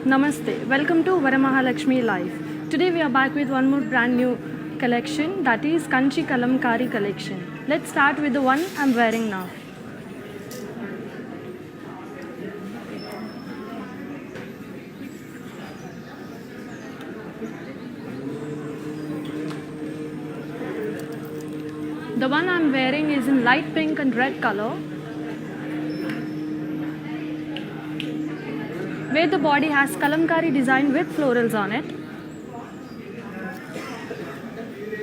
Namaste, welcome to Varamahalakshmi Live. Today we are back with one more brand new collection, that is Kanchi Kalamkari collection. Let's start with the one I'm wearing now. The one I'm wearing is in light pink and red color, where the body has kalamkari design with florals on it.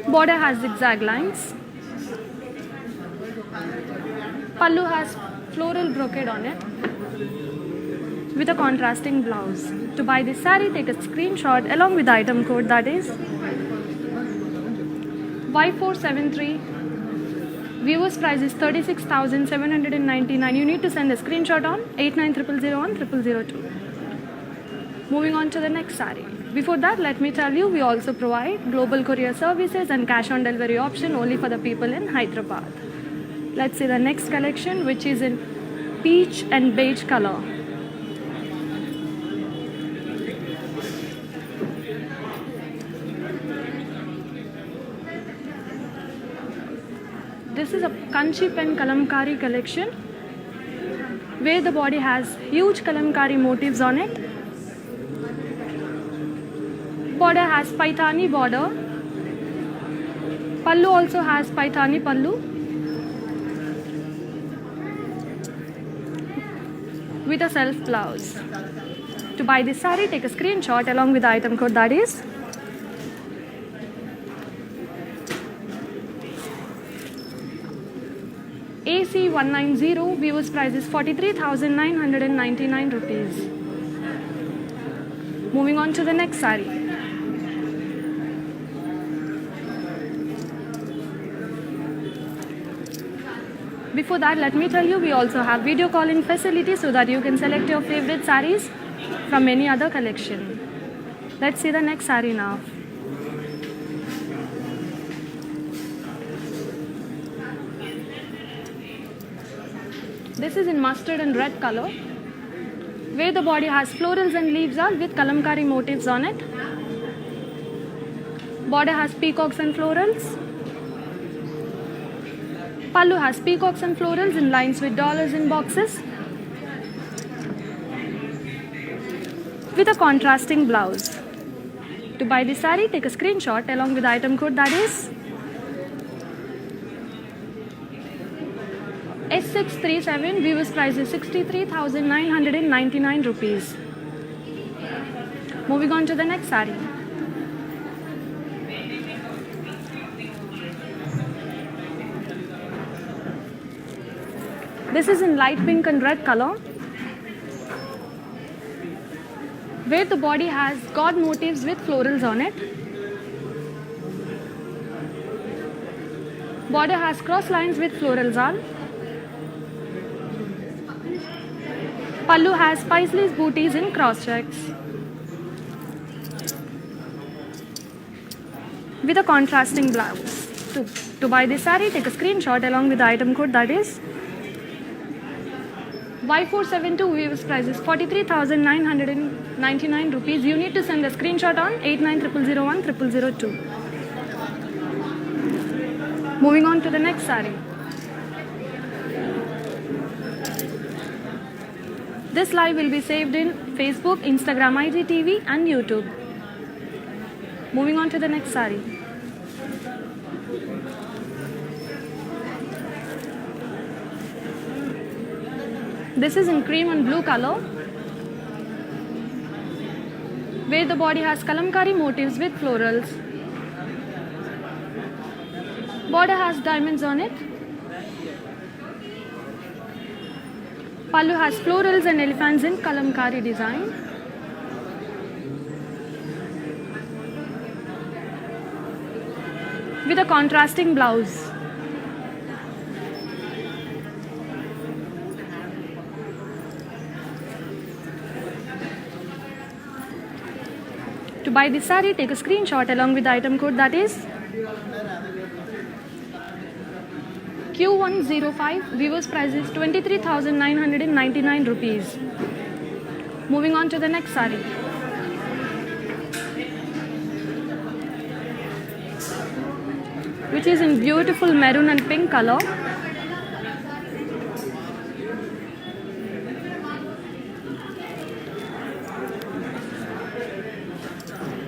Border has zigzag lines. Pallu has floral brocade on it with a contrasting blouse. To buy this saree, take a screenshot along with the item code, that is Y473. Viewers price is 36,799. You need to send a screenshot on 8900010002. Moving on to the next saree. Before that, let me tell you, we also provide global courier services and cash on delivery option only for the people in Hyderabad. Let's see the next collection, which is in peach and beige color. This is a Kanchi pen kalamkari collection, where the body has huge kalamkari motifs on it. Border has paithani border. Pallu also has paithani pallu with a self blouse. To buy this saree, take a screenshot along with the item code, that is AC190. Viewers price is 43,999 rupees. Moving on to the next saree. Before that, let me tell you, we also have video calling facility so that you can select your favorite sarees from any other collection. Let's see the next saree now. This is in mustard and red color, where the body has florals and leaves are with kalamkari motifs on it. Border has peacocks and florals. Pallu has peacocks and florals in lines with dollars in boxes with a contrasting blouse. To buy this saree, take a screenshot along with the item code, that is S637. Viewers price is 63,999 rupees. Moving on to the next saree. This is in light pink and red color, where the body has god motifs with florals on it. Border has cross lines with florals on. Pallu has paisley's booties in cross checks with a contrasting blouse. To buy this saree, take a screenshot along with the item code, that is Y472. Viewers price is 43,999 rupees. You need to send a screenshot on 8900010002. Moving on to the next saree. This live will be saved in Facebook, Instagram, IGTV and YouTube. Moving on to the next saree. This is in cream and blue color, where the body has kalamkari motifs with florals. Border has diamonds on it. Pallu has florals and elephants in kalamkari design. With a contrasting blouse. To buy this saree, take a screenshot along with the item code, that is Q105. Viewers price is 23,999 rupees. Moving on to the next saree. Which is in beautiful maroon and pink color.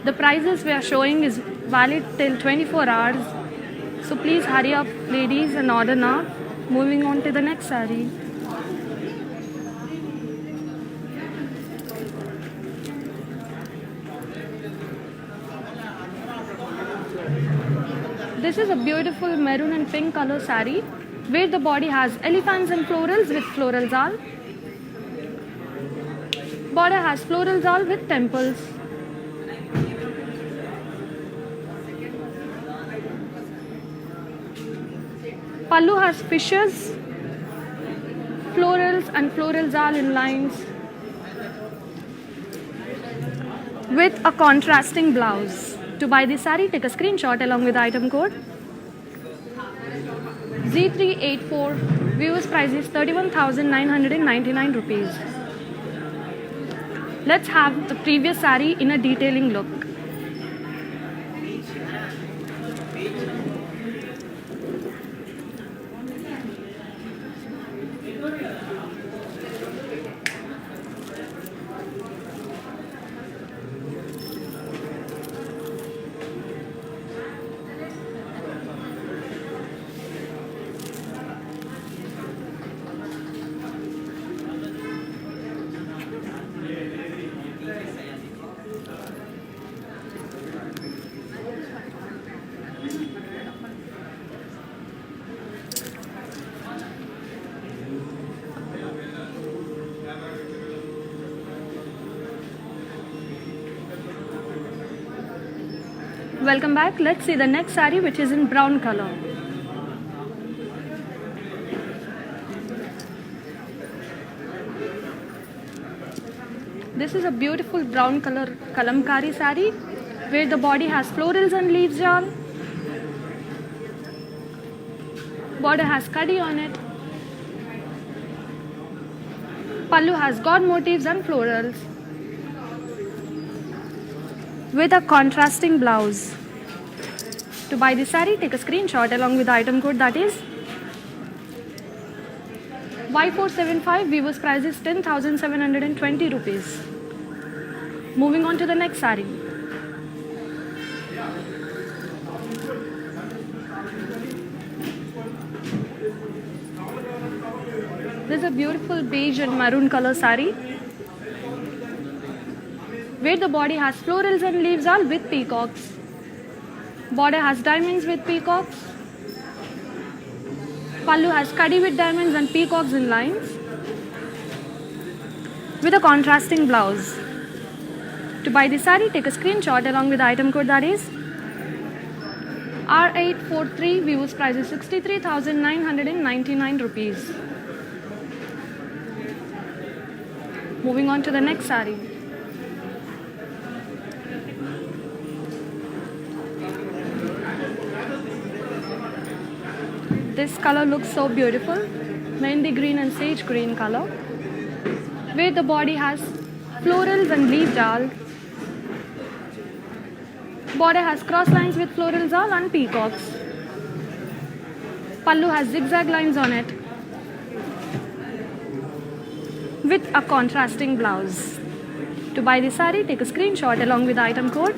The prices we are showing is valid till 24 hours. So please hurry up, ladies, and order now. Moving on to the next saree. This is a beautiful maroon and pink color saree where the body has elephants and florals with floral zal. Border has floral zal with temples. Pallu has fishes, florals and floral zal in lines with a contrasting blouse. To buy this saree, take a screenshot along with the item code Z384. Viewers price is 31,999 rupees. Let's have the previous saree in a detailing look. Welcome back. Let's see the next saree, which is in brown color. This is a beautiful brown color kalamkari saree where the body has florals and leaves jal. Border has kadi on it. Pallu has god motifs and florals with a contrasting blouse. To buy this saree, take a screenshot along with the item code, that is Y475. Viewers price is 10,720 rupees. Moving on to the next saree. This is a beautiful beige and maroon color saree where the body has florals and leaves all with peacocks. Border has diamonds with peacocks. Pallu has kadi with diamonds and peacocks in lines with a contrasting blouse. To buy this saree, take a screenshot along with the item code, that is R843. Viewers price is 63,999 rupees. Moving on to the next saree. This color looks so beautiful. Mehendi green and sage green color where the body has florals and leaf jal. Border has cross lines with floral jal and peacocks. Pallu has zigzag lines on it with a contrasting blouse. To buy this saree, take a screenshot along with the item code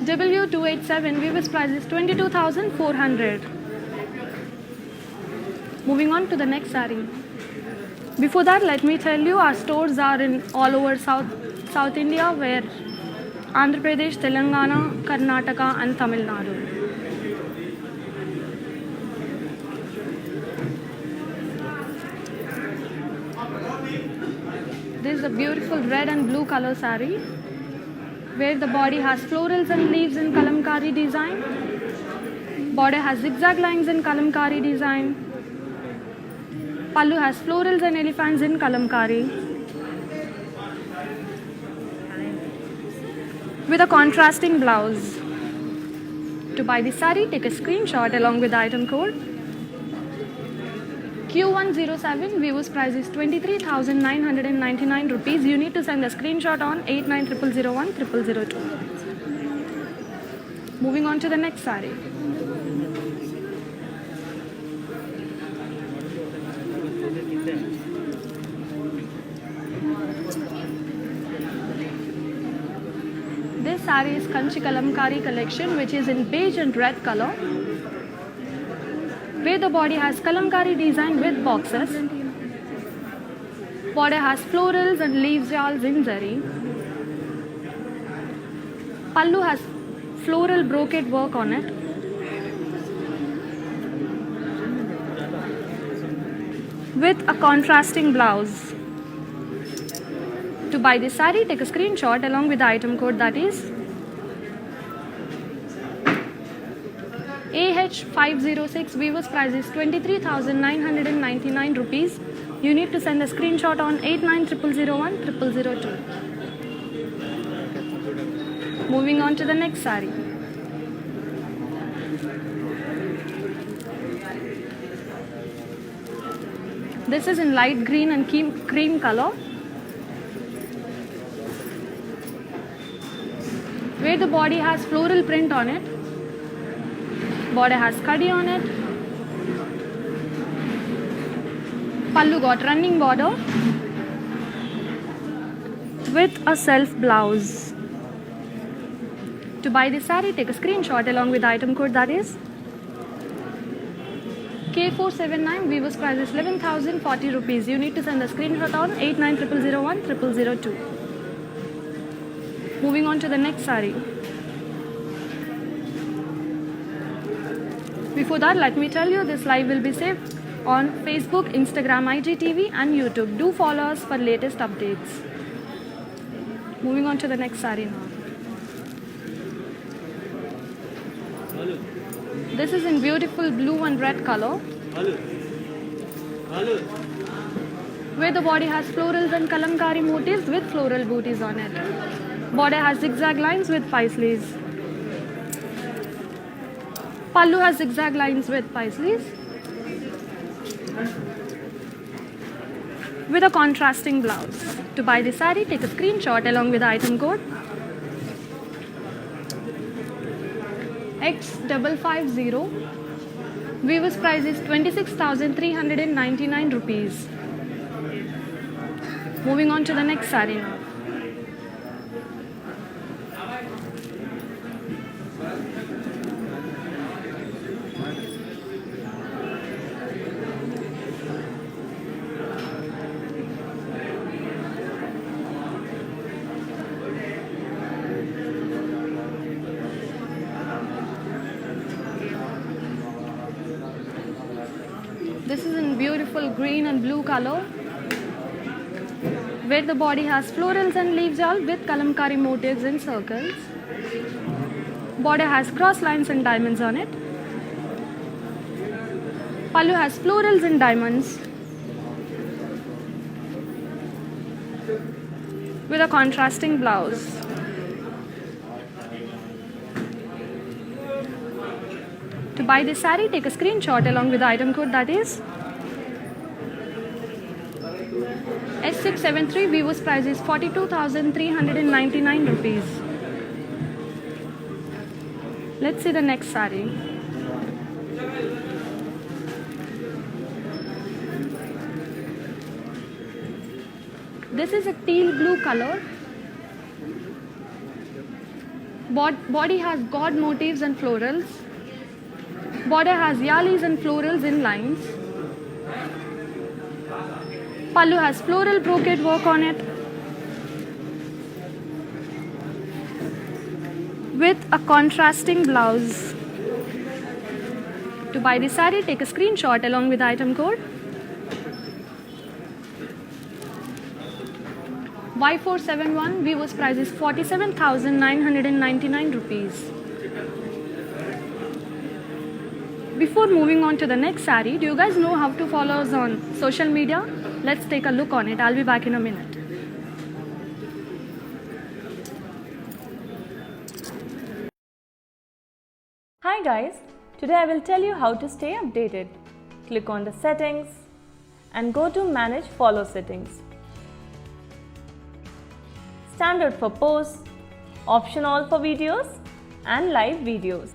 W287. Viewers price is 22,400. Moving on to the next saree. Before that, let me tell you, our stores are in all over South India, where Andhra Pradesh, Telangana, Karnataka and Tamil Nadu. a beautiful red and blue color saree, where the body has florals and leaves in kalamkari design. Border has zigzag lines in kalamkari design. Pallu has florals and elephants in kalamkari, with a contrasting blouse. To buy the saree, take a screenshot along with the item code. Q107, Vivo's price is 23,999 rupees. You need to send a screenshot on 8900010002. Moving on to the next saree. This saree is Kanchi Kalamkari collection, which is in beige and red color, where the body has kalamkari design with boxes. Body has florals and leaves jewels in zari. Pallu has floral brocade work on it. With a contrasting blouse. To buy this saree, take a screenshot along with the item code, that is AH506. Vivo's price is 23,999 rupees. You need to send a screenshot on 8900010002. Moving on to the next saree. This is in light green and cream color, where the body has floral print on it. Body has kadi on it. Pallu got running border with a self blouse. To buy this saree, take a screenshot along with the item code, that is K479. Vivo's price is 11,040 rupees. You need to send a screenshot on 8900010002. Moving on to the next saree. Before that, let me tell you, this live will be saved on Facebook, Instagram, IGTV and YouTube. Do follow us for latest updates. Moving on to the next saree now. This is in beautiful blue and red color, where the body has florals and kalamkari motifs with floral booties on it. Body has zigzag lines with paisleys. Pallu has zigzag lines with paisleys, with a contrasting blouse. To buy this saree, take a screenshot along with the item code X550. Vivo's price is 26,399 rupees. Moving on to the next saree now. This is in beautiful green and blue color, where the body has florals and leaves all with kalamkari motifs in circles. Body has cross lines and diamonds on it. Pallu has florals and diamonds, with a contrasting blouse. To buy this saree, take a screenshot along with the item code, that is S673. Vivo's price is 42,399 rupees. Let's see the next saree. This is a teal blue color. Body has god motifs and florals. Border has yalis and florals in lines. Pallu has floral brocade work on it, with a contrasting blouse. To buy this saree, take a screenshot along with the item code Y471, Vivo's price is 47,999 rupees. Before moving on to the next saree, do you guys know how to follow us on social media? Let's take a look on it. I'll be back in a minute. Hi guys, today I will tell you how to stay updated. Click on the settings and go to manage follow settings. Standard for posts, optional for videos and live videos.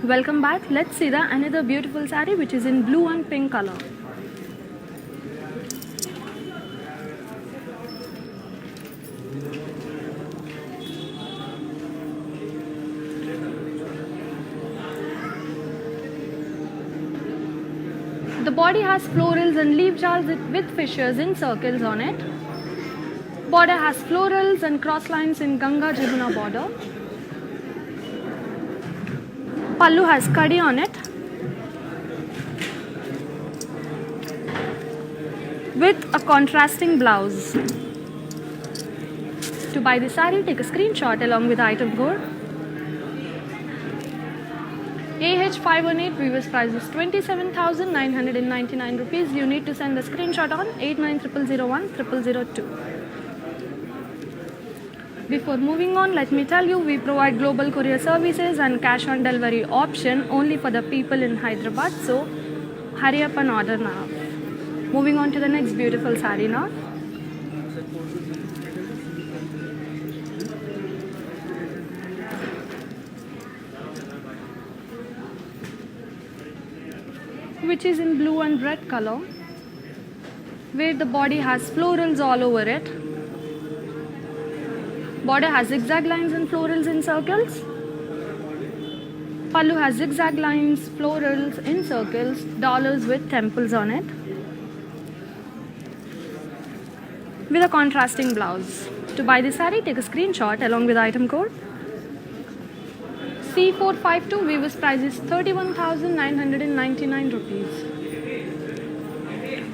Welcome back. Let's see the another beautiful saree which is in blue and pink color. The body has florals and leaf jars with fissures in circles on it. Border has florals and cross lines in Ganga Jamuna border. Pallu has kadi on it with a contrasting blouse. To buy the saree, take a screenshot along with the item code. AH518, previous price is 27,999 rupees. You need to send the screenshot on 8900010002. Before moving on, let me tell you, we provide global courier services and cash on delivery option only for the people in Hyderabad. So hurry up and order now. Moving on to the next beautiful saree now. Which is in blue and red color, where the body has florals all over it. Border has zigzag lines and florals in circles. Pallu has zigzag lines, florals in circles, dollars with temples on it, with a contrasting blouse. To buy this saree, take a screenshot along with item code. C452, Vivo's price is 31,999 rupees.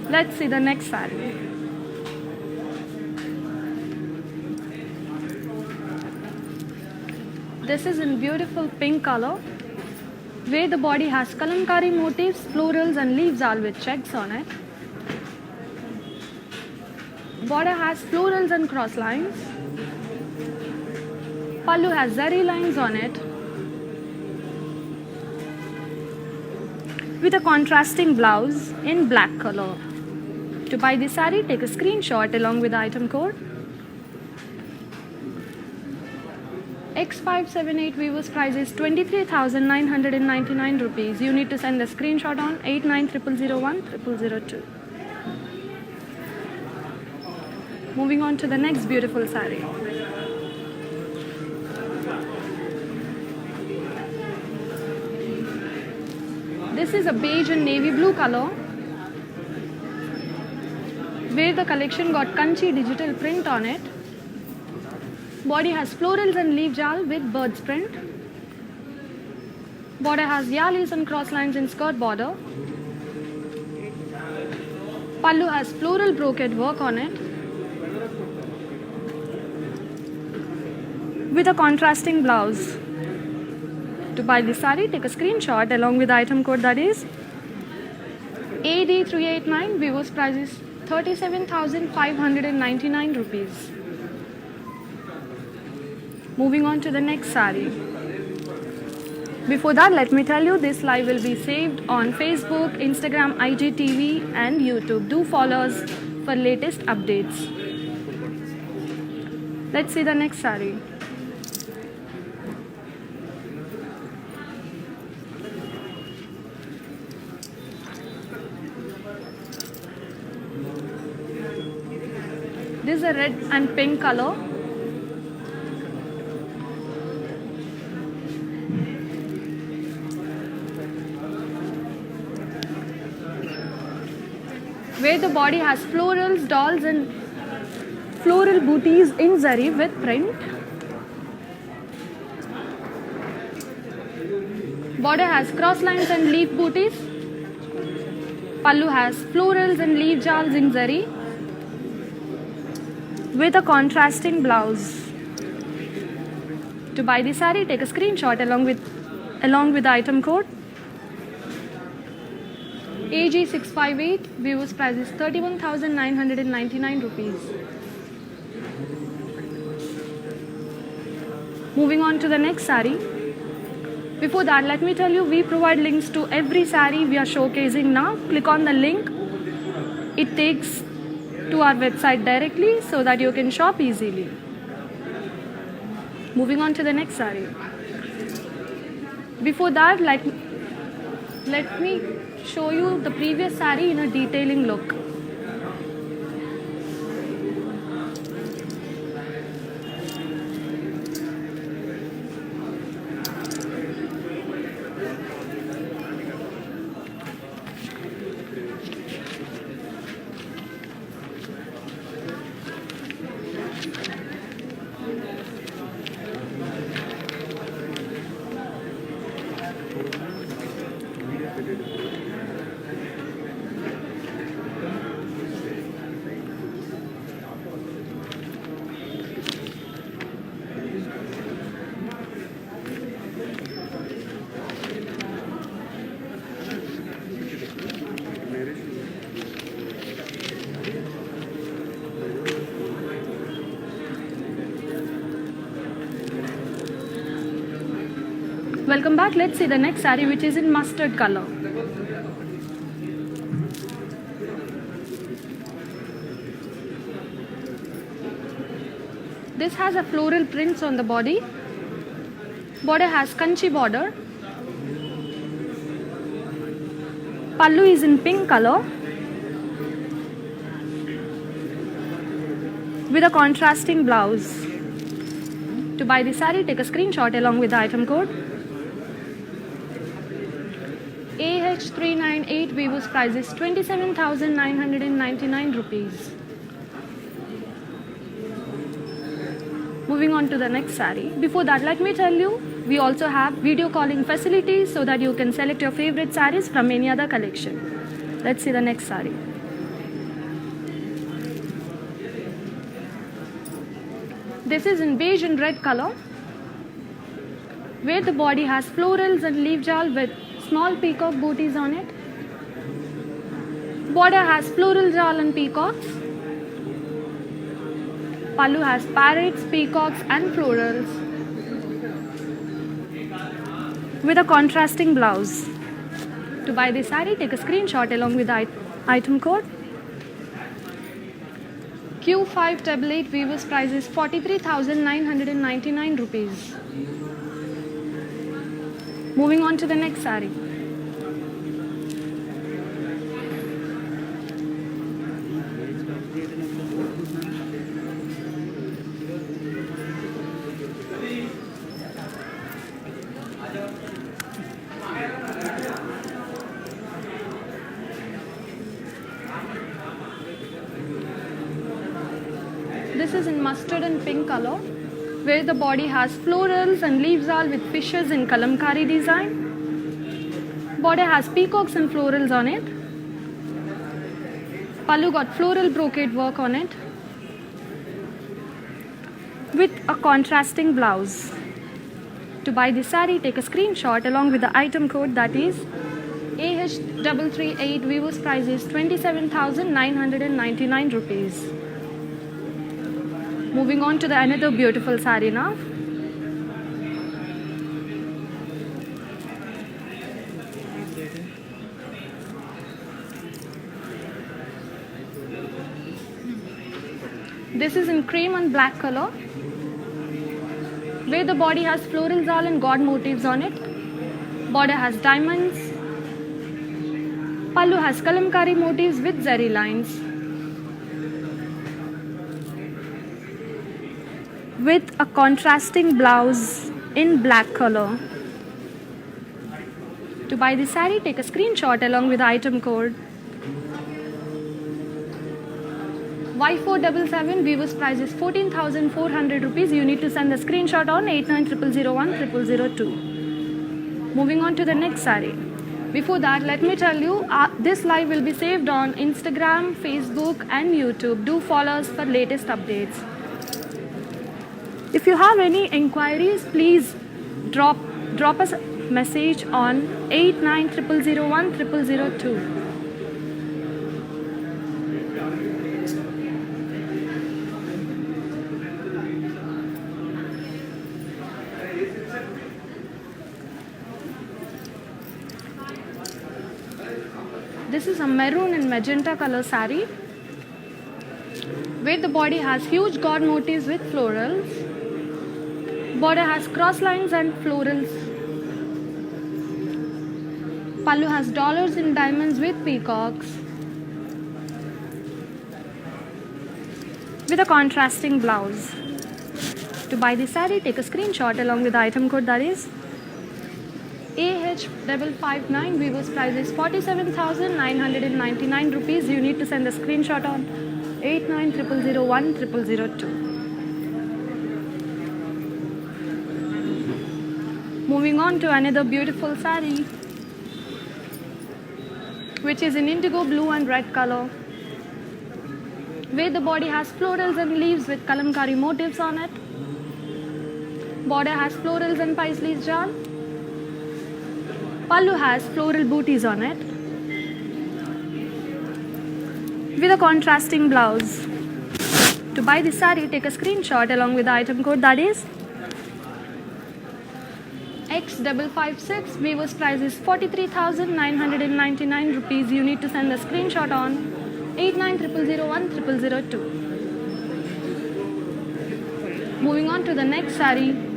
Let's see the next saree. This is in beautiful pink color, where the body has kalamkari motifs, florals and leaves all with checks on it. Border has florals and cross lines. Pallu has zari lines on it, with a contrasting blouse in black color. To buy this saree, take a screenshot along with the item code. X578, Vivo's price is 23,999 rupees. You need to send the screenshot on 8900010002. Moving on to the next beautiful saree. This is a beige and navy blue color, where the collection got Kanchi digital print on it. Body has florals and leaf jal with birds print. Border has yalis and cross lines in skirt border. Pallu has floral brocade work on it, with a contrasting blouse. To buy this saree, take a screenshot along with the item code, that is AD389. Vivo's price is 37,599 rupees. Moving on to the next saree. Before that, let me tell you, this live will be saved on Facebook, Instagram, IGTV and YouTube. Do follow us for latest updates. Let's see the next saree. This is a red and pink color. Where the body has florals, dolls and floral booties in zari with print. Border has cross lines and leaf booties. Pallu has florals and leaf jals in zari with a contrasting blouse. To buy the saree, take a screenshot along with the item code. AG658, viewers price is 31,999 rupees. Moving on to the next saree. Before that, let me tell you, we provide links to every saree we are showcasing now. Click on the link. It takes to our website directly so that you can shop easily. Moving on to the next saree. Before that, let me show you the previous saree in a detailing look. Welcome back. Let's see the next saree, which is in mustard color. This has a floral prints on the body. Border has kanchi border. Pallu is in pink color with a contrasting blouse. To buy the saree, take a screenshot along with the item code. AH398, viewers price is 27,999 rupees. Moving on to the next saree. Before that, let me tell you, we also have video calling facilities so that you can select your favorite sarees from any other collection. Let's see the next saree. This is in beige and red color, where the body has florals and leaf jal with small peacock booties on it. Border has floral jal and peacocks. Pallu has parrots, peacocks and florals with a contrasting blouse. To buy this saree, take a screenshot along with the item code. Q588, viewers price is 43,999 rupees. Moving on to the next saree. This is in mustard and pink color, where the body has florals and leaves all with fishes in kalamkari design. Border has peacocks and florals on it. Pallu got floral brocade work on it with a contrasting blouse. To buy this saree, take a screenshot along with the item code, that is AH338, viewers price is 27,999 rupees. Moving on to the another beautiful saree now. This is in cream and black color, where the body has floral zal and god motifs on it. Border has diamonds. Pallu has kalamkari motifs with zari lines. With a contrasting blouse in black color. To buy this saree, take a screenshot along with the item code. Y477, viewers price is 14,400 rupees. You need to send the screenshot on 8900010002. Moving on to the next saree. Before that, let me tell you, this live will be saved on Instagram, Facebook and YouTube. Do follow us for latest updates. If you have any inquiries, please drop us a message on 8900010002. This is a maroon and magenta color saree, where the body has huge god motifs with florals. Border has cross lines and florals. Pallu has dollars and diamonds with peacocks. With a contrasting blouse. To buy this saree, take a screenshot along with the item code, that is AH559. Viewers price is 47,999 rupees. You need to send a screenshot on 8900010002. Moving on to another beautiful saree, which is in indigo blue and red color, where the body has florals and leaves with kalamkari motifs on it. Border has florals and paisley's jal. Pallu has floral booties on it, with a contrasting blouse. To buy this saree, take a screenshot along with the item code, that is X556. Viewers price is 43,999 rupees. You need to send a screenshot on 8900010002. Moving on to the next saree.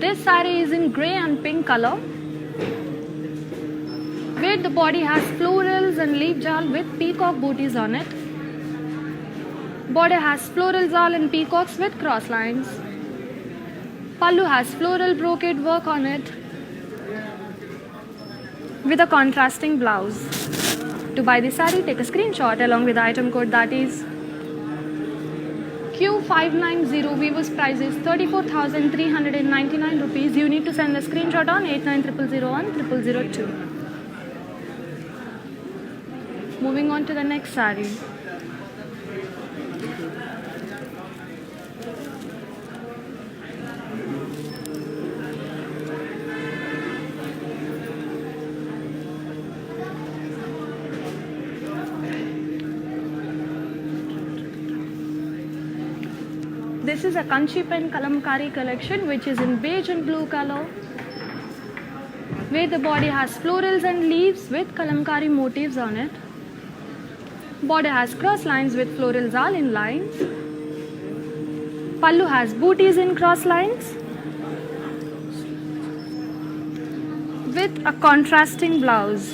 This saree is in grey and pink color, where the body has florals and leaf jal with peacock booties on it. Border has floral jal and peacocks with cross lines. Pallu has floral brocade work on it, with a contrasting blouse. To buy this saree, take a screenshot along with the item code, that is Q590. Viewers price is 34,399 rupees. You need to send a screenshot on 8900010002. Moving on to the next saree. This is a Kanchi Pen Kalamkari collection, which is in beige and blue color, where the body has florals and leaves with kalamkari motifs on it. Border has cross lines with floral zal in lines. Pallu has booties in cross lines, with a contrasting blouse.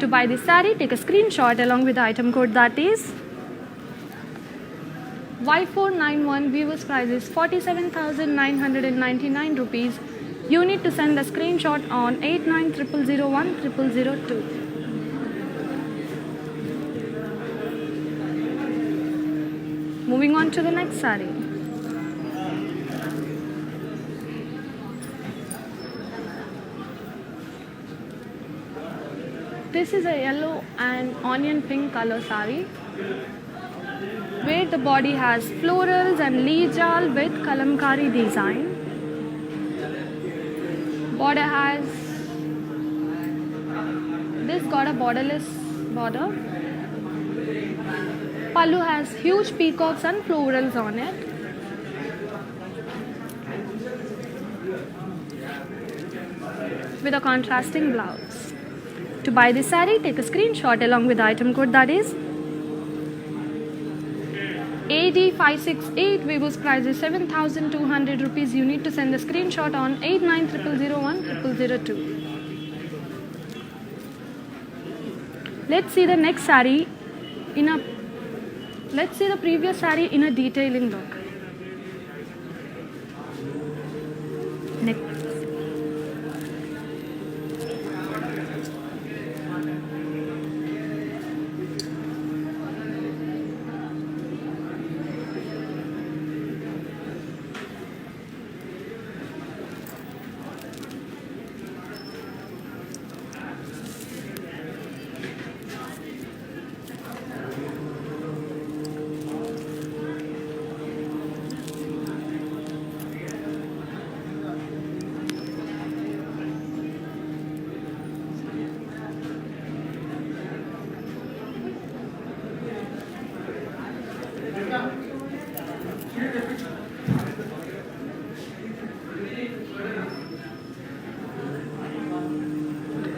To buy this saree, take a screenshot along with the item code, that is Y491. Viewers price is 47,999 rupees. You need to send the screenshot on 8900010002. Moving on to the next saree. This is a yellow and onion pink color saree, where the body has florals and leaf jal with kalamkari design. Border has this got a borderless border. Pallu has huge peacocks and florals on it. With a contrasting blouse. To buy this saree, take a screenshot along with the item code, that is AD568. Vivo's price is 7,200 rupees. You need to send the screenshot on 8900010002. Let's see the next saree let's see the previous saree in a detailing look. Next.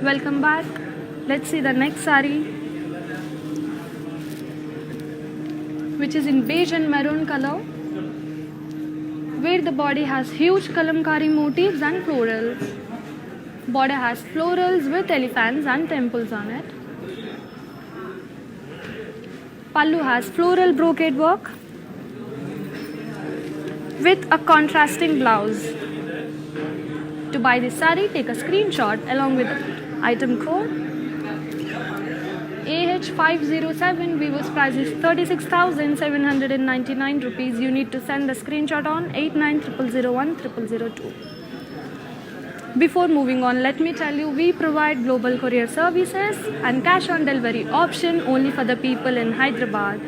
Welcome back. Let's see the next saree, which is in beige and maroon color, where the body has huge kalamkari motifs and florals. Border has florals with elephants and temples on it. Pallu has floral brocade work with a contrasting blouse. To buy this saree, take a screenshot along with item code AH507. Vivo's price is 36,799 rupees. You need to send the screenshot on 8900010002. Before moving on, let me tell you, we provide global courier services and cash on delivery option only for the people in Hyderabad.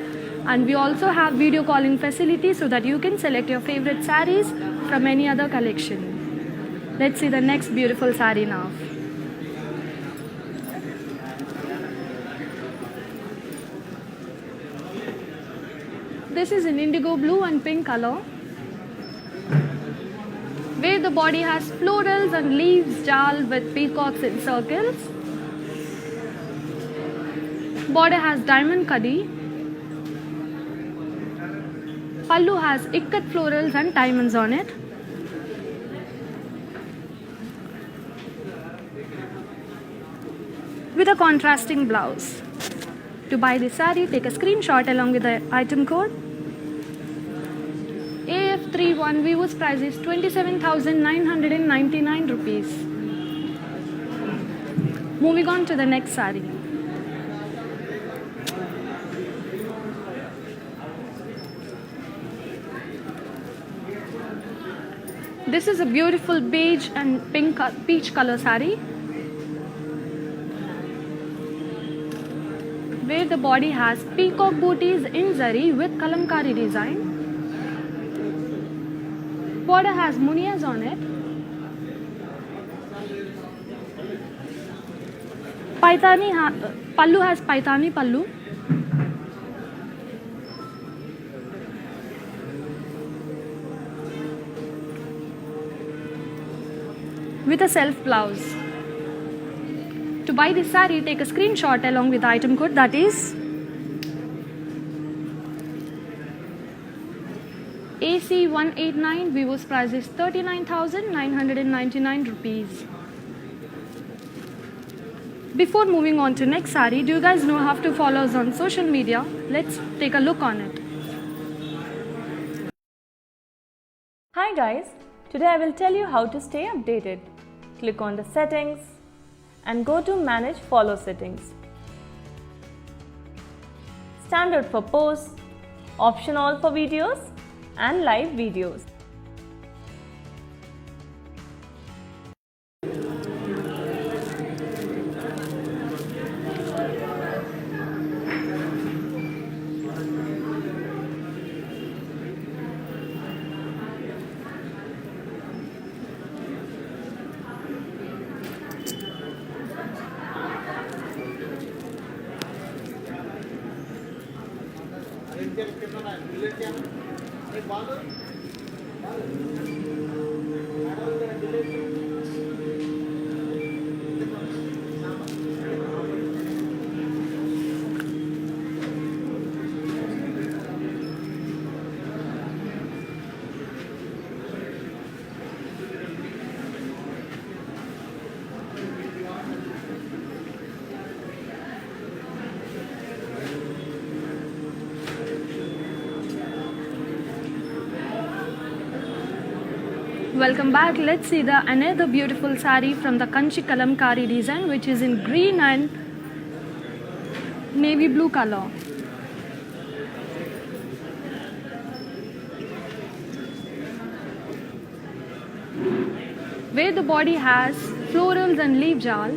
And we also have video calling facility so that you can select your favorite sarees from any other collection. Let's see the next beautiful saree now. This is in indigo blue and pink color, where the body has florals and leaves jal with peacocks in circles. Border has diamond kaddi. Pallu has ikat florals and diamonds on it. With a contrasting blouse. To buy this saree, take a screenshot along with the item code AF31. Vivo's price is 27,999 rupees. Moving on to the next saree. This is a beautiful beige and peach color saree, where the body has peacock booties in zari with kalamkari design. Border has munias on it. Pallu has paitani pallu. With a self blouse. To buy this saree, take a screenshot along with the item code, that is AC189. Vivo's price is 39,999 rupees. Before moving on to next saree, do you guys know how to follow us on social media? Let's take a look on it. Hi guys, today I will tell you how to stay updated. Click on the settings and go to manage follow settings. Standard for posts, option all for videos and live videos. Welcome back. Let's see the another beautiful sari from the Kanchi Kalamkari design, which is in green and navy blue color. Where the body has florals and leaf jal.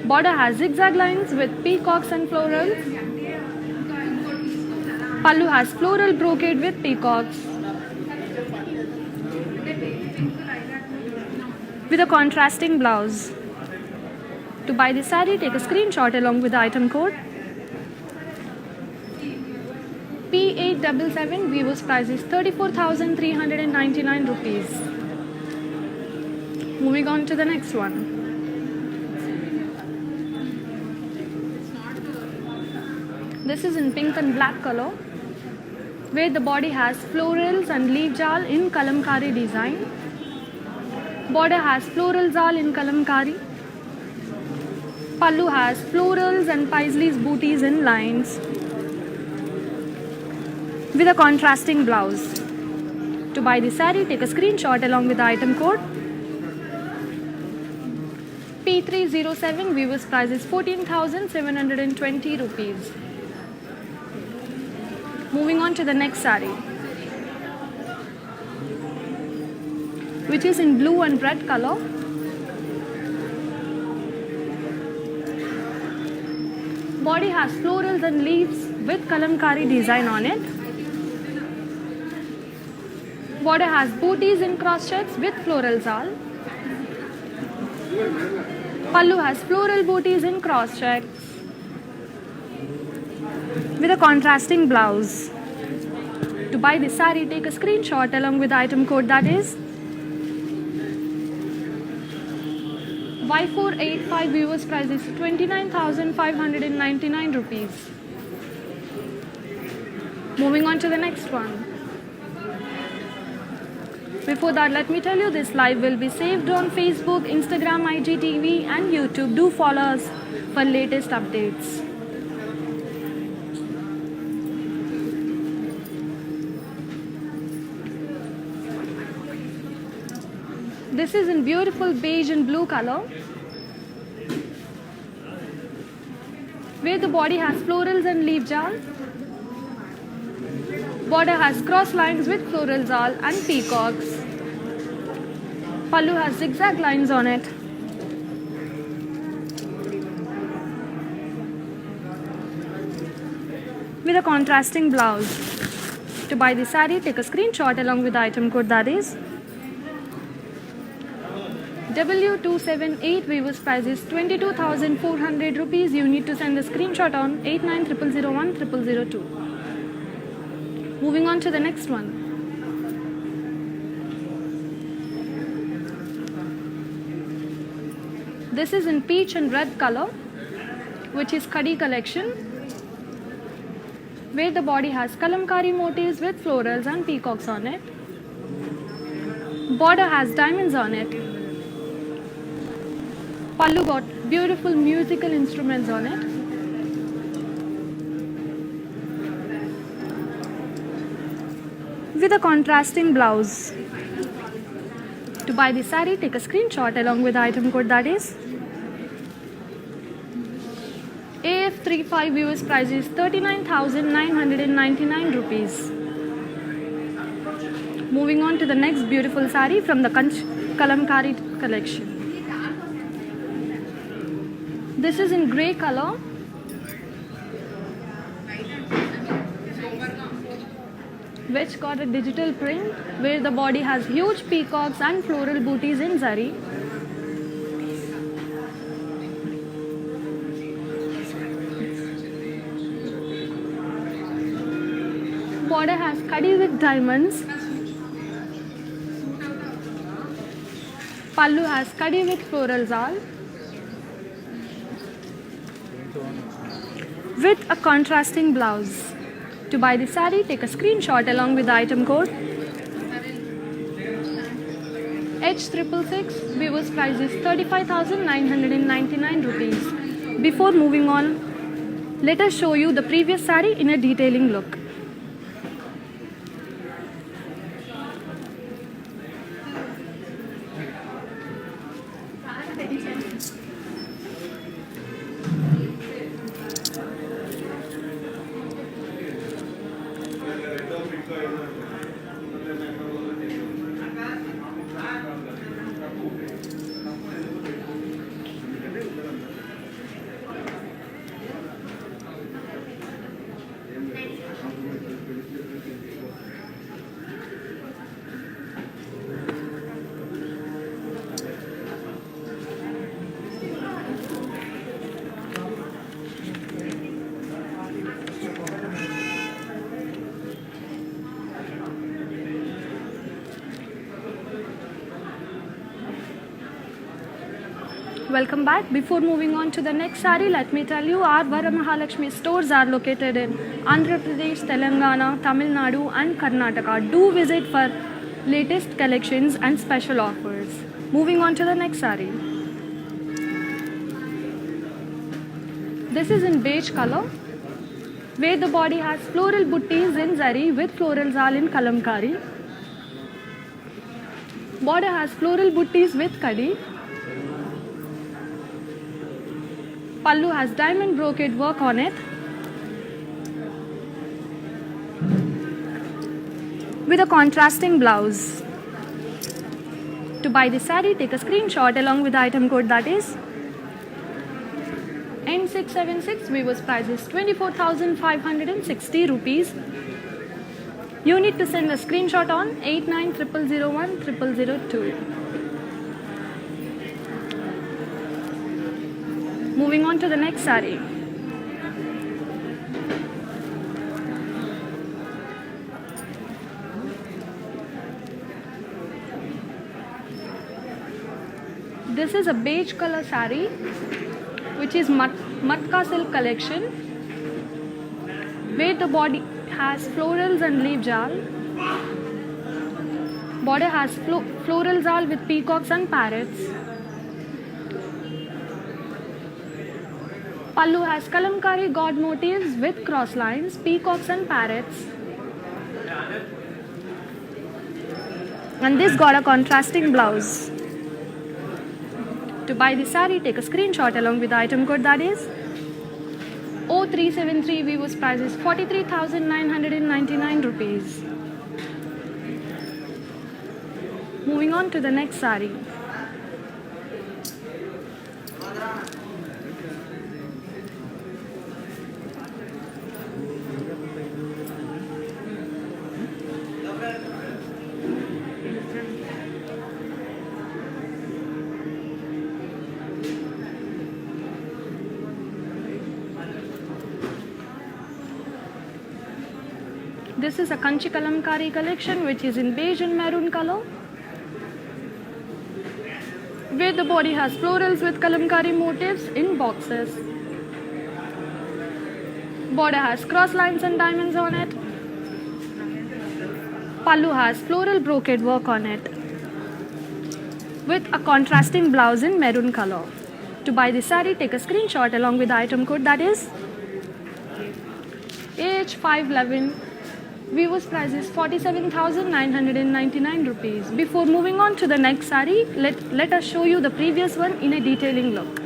Border has zigzag lines with peacocks and florals. Pallu has floral brocade with peacocks. With a contrasting blouse. To buy this saree, take a screenshot along with the item code. P877, Vivo's price is 34,399 rupees. Moving on to the next one. This is in pink and black color, where the body has florals and leaf jal in Kalamkari design. Border has floral zal in Kalamkari. Pallu has florals and paisleys booties in lines. With a contrasting blouse. To buy this saree, take a screenshot along with the item code. P307, Vivo's price is 14,720 rupees. Moving on to the next saree, which is in blue and red color. Body has florals and leaves with Kalamkari design on it. Border has booties in cross checks with floral zal. Pallu has floral booties in cross checks with a contrasting blouse. To buy this saree, take a screenshot along with the item code, that is Y485. Viewers price is 29,599 rupees. Moving on to the next one. Before that, let me tell you, this live will be saved on Facebook, Instagram, IGTV and YouTube. Do follow us for latest updates. This is in beautiful beige and blue color, where the body has florals and leaf jal. Border has cross lines with floral zal and peacocks. Pallu has zigzag lines on it. With a contrasting blouse. To buy this saree, take a screenshot along with the item code, that is W278. Viewers price is 22,400 rupees. You need to send the screenshot on 8900010002. Moving on to the next one. This is in peach and red color, which is Khadi collection, where the body has Kalamkari motifs with florals and peacocks on it. Border has diamonds on it. Pallu got beautiful musical instruments on it. With a contrasting blouse. To buy this saree, take a screenshot along with the item code, that is AF35. Viewers price is 39,999 rupees. Moving on to the next beautiful saree from the Kalamkari collection. This is in grey color, which got a digital print, where the body has huge peacocks and floral booties in zari. Border has kadi with diamonds. Pallu has kadi with floral zal. With a contrasting blouse. To buy the saree, take a screenshot along with the item code H666. Viewers price is 35,999 rupees. Before moving on, let us show you the previous saree in a detailing look. Welcome back. Before moving on to the next saree, let me tell you our Varamahalakshmi stores are located in Andhra Pradesh, Telangana, Tamil Nadu and Karnataka. Do visit for latest collections and special offers. Moving on to the next saree. This is in beige color, where the body has floral buttis in zari with floral zal in kalamkari. Border has floral buttis with kadi. Pallu has diamond brocade work on it. With a contrasting blouse. To buy this saree, take a screenshot along with the item code that is N676. Viewers price is 24,560 rupees. You need to send a screenshot on 8900010002. Moving on to the next saree. This is a beige color saree, which is matka silk collection, where the body has florals and leaf jal. Border has floral zal with peacocks and parrots. Pallu has kalamkari god motifs with cross lines, peacocks and parrots. And this got a contrasting blouse. To buy the saree, take a screenshot along with the item code that is 0373. Viewers price is 43,999 rupees. Moving on to the next saree. This is a Kanchi Kalamkari collection, which is in beige and maroon color, where the body has florals with kalamkari motifs in boxes. Border has cross lines and diamonds on it. Pallu has floral brocade work on it, with a contrasting blouse in maroon color. To buy this saree, take a screenshot along with the item code that is AH511. Viewers price is 47,999 rupees. Before moving on to the next saree, let us show you the previous one in a detailing look.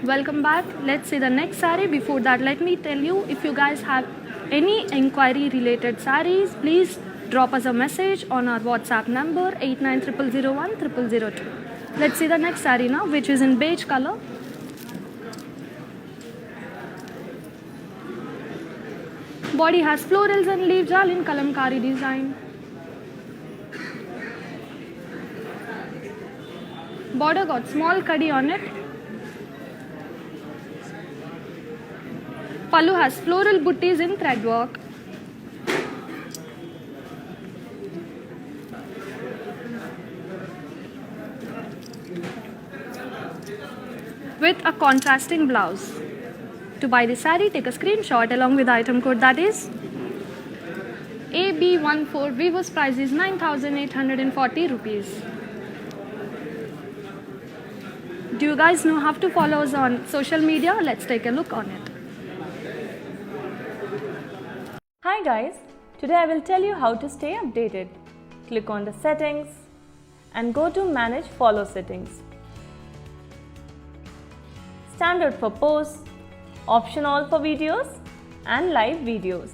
Welcome back. Let's see the next saree. Before that, let me tell you, if you guys have any inquiry related sarees, please drop us a message on our WhatsApp number 8900010002. Let's see the next saree now, which is in beige color. Body has florals and leaf jal in kalamkari design. Border got small kadi on it. Pallu has floral butties in thread work. With a contrasting blouse. To buy the saree, take a screenshot along with the item code, that is AB14. Vivo's price is 9,840 rupees. Do you guys know how to follow us on social media? Let's take a look on it. Hi guys, today I will tell you how to stay updated. Click on the settings and go to manage follow settings. Standard for posts, option all for videos and live videos.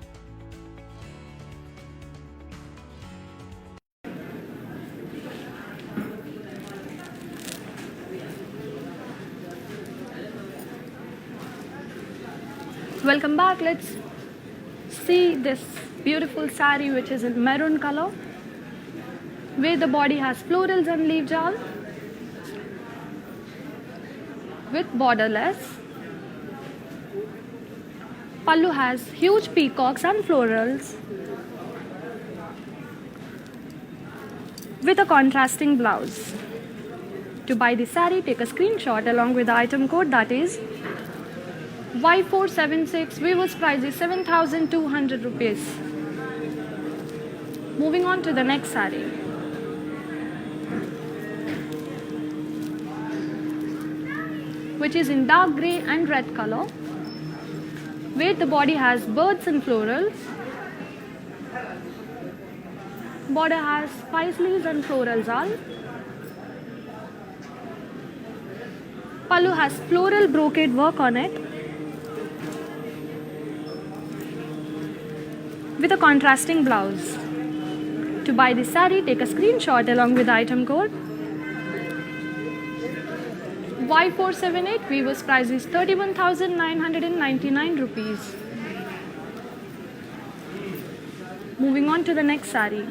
Welcome back. Let's see this beautiful saree, which is in maroon color, where the body has florals and leaf jal with borderless. Pallu has huge peacocks and florals with a contrasting blouse. To buy the saree, take a screenshot along with the item code, that is Y476. Vivo's price is 7,200 rupees. Moving on to the next saree. Which is in dark grey and red color, where the body has birds and florals. Border has paisleys and floral zal. Pallu has floral brocade work on it with a contrasting blouse. To buy this saree, take a screenshot along with the item code Y478. Vivo's price is 31,999 rupees. Moving on to the next saree.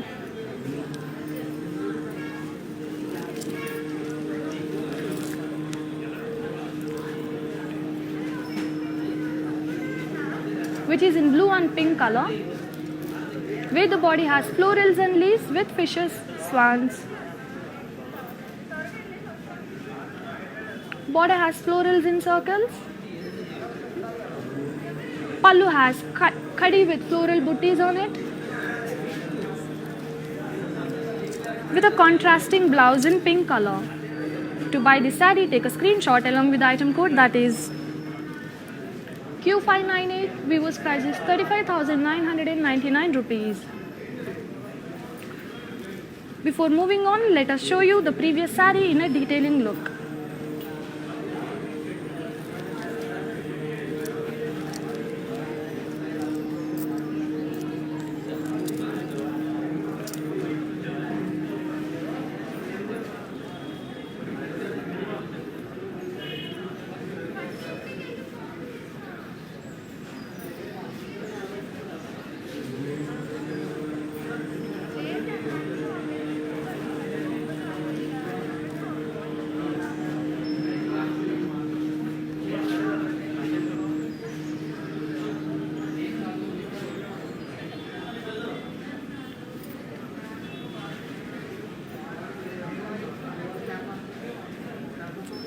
Which is in blue and pink color, where the body has florals and leaves with fishes, swans. Border has florals in circles. Pallu has khadi with floral butties on it, with a contrasting blouse in pink color. To buy this saree, take a screenshot along with the item code, that is Q598. Vivo's price is 35,999 rupees. Before moving on, let us show you the previous saree in a detailing look.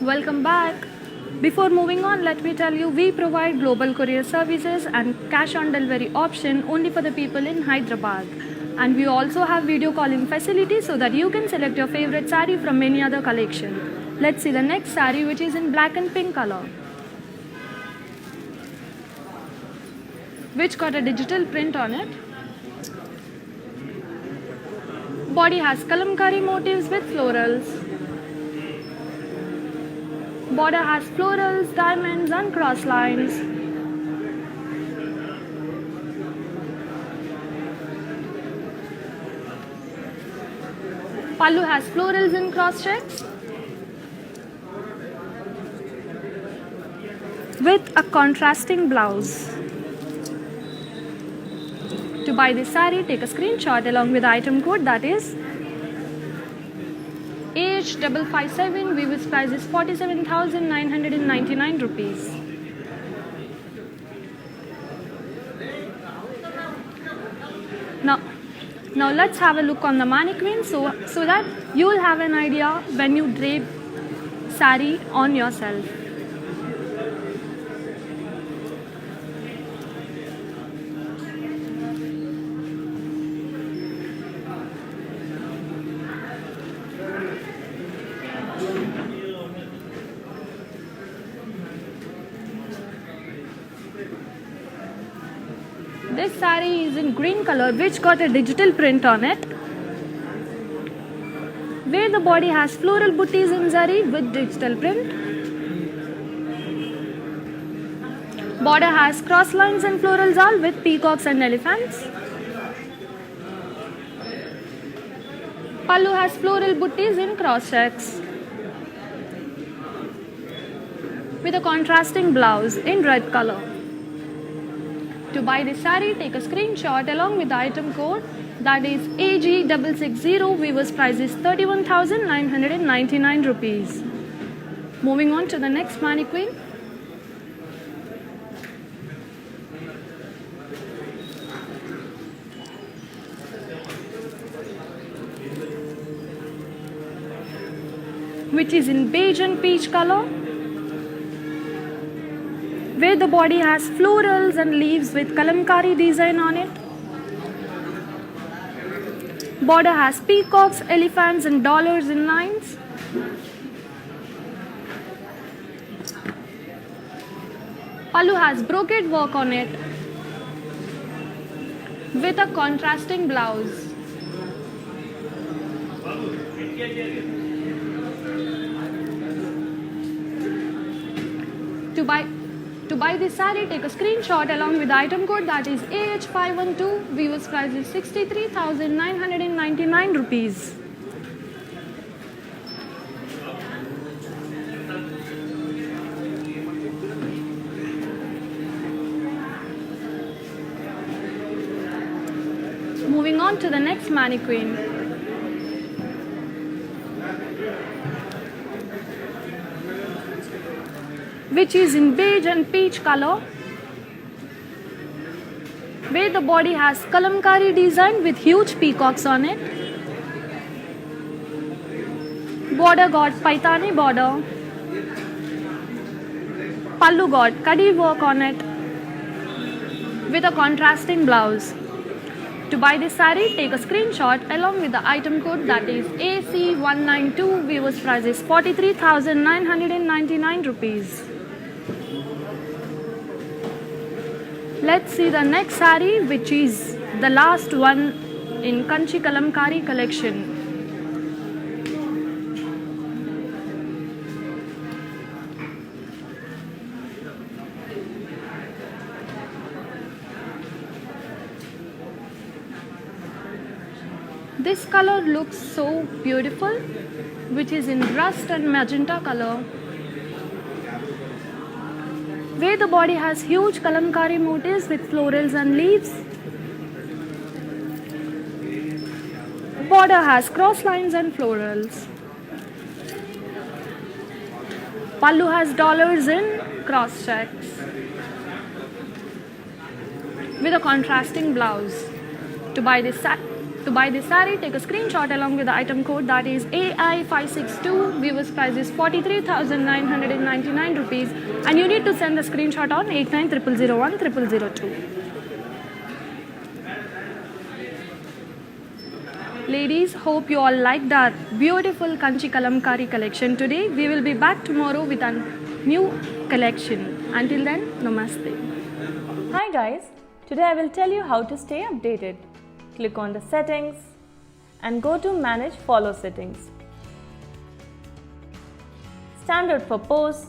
Welcome back. Before moving on, let me tell you, we provide global courier services and cash on delivery option only for the people in Hyderabad. And we also have video calling facility so that you can select your favorite saree from any other collection. Let's see the next saree, which is in black and pink color, which got a digital print on it. Body has kalamkari motifs with florals. Border has florals, diamonds and cross lines. Pallu has florals and cross checks with a contrasting blouse. To buy this saree, take a screenshot along with the item code, that is AH557. Weaver's price is 47,999 rupees. Now let's have a look on the mannequin so that you will have an idea when you drape saree on yourself. This saree is in green color, which got a digital print on it, where the body has floral booties in zari with digital print. Border has cross lines and florals all with peacocks and elephants. Pallu has floral booties in cross checks with a contrasting blouse in red color. To buy this saree, take a screenshot along with the item code, that is AG660. Weaver's price is 31,999 rupees. Moving on to the next mannequin. Which is in beige and peach color, where the body has florals and leaves with kalamkari design on it. Border has peacocks, elephants and dollars in lines. Pallu has brocade work on it with a contrasting blouse. To buy this saree, take a screenshot along with the item code, that is AH512. Weaver's price is 63,999 rupees. Moving on to the next mannequin. Which is in beige and peach color, where the body has kalamkari design with huge peacocks on it. Border got paitani border. Pallu got kadi work on it with a contrasting blouse. To buy this saree, take a screenshot along with the item code, that is AC192. Weaver's price is 43,999 rupees. Let's see the next saree, which is the last one in Kanchi Kalamkari collection. This color looks so beautiful, which is in rust and magenta color, where the body has huge kalamkari motifs with florals and leaves. Border has cross lines and florals. Pallu has dollars in cross checks with a contrasting blouse. To buy this saree, take a screenshot along with the item code, that is AI562. Weaver's price is 43,999 rupees, and you need to send the screenshot on 8900010002. Ladies, hope you all liked our beautiful Kanchi Kalamkari collection today. We will be back tomorrow with a new collection. Until then, namaste. Hi guys, today I will tell you how to stay updated. Click on the settings and go to manage follow settings. standard for posts,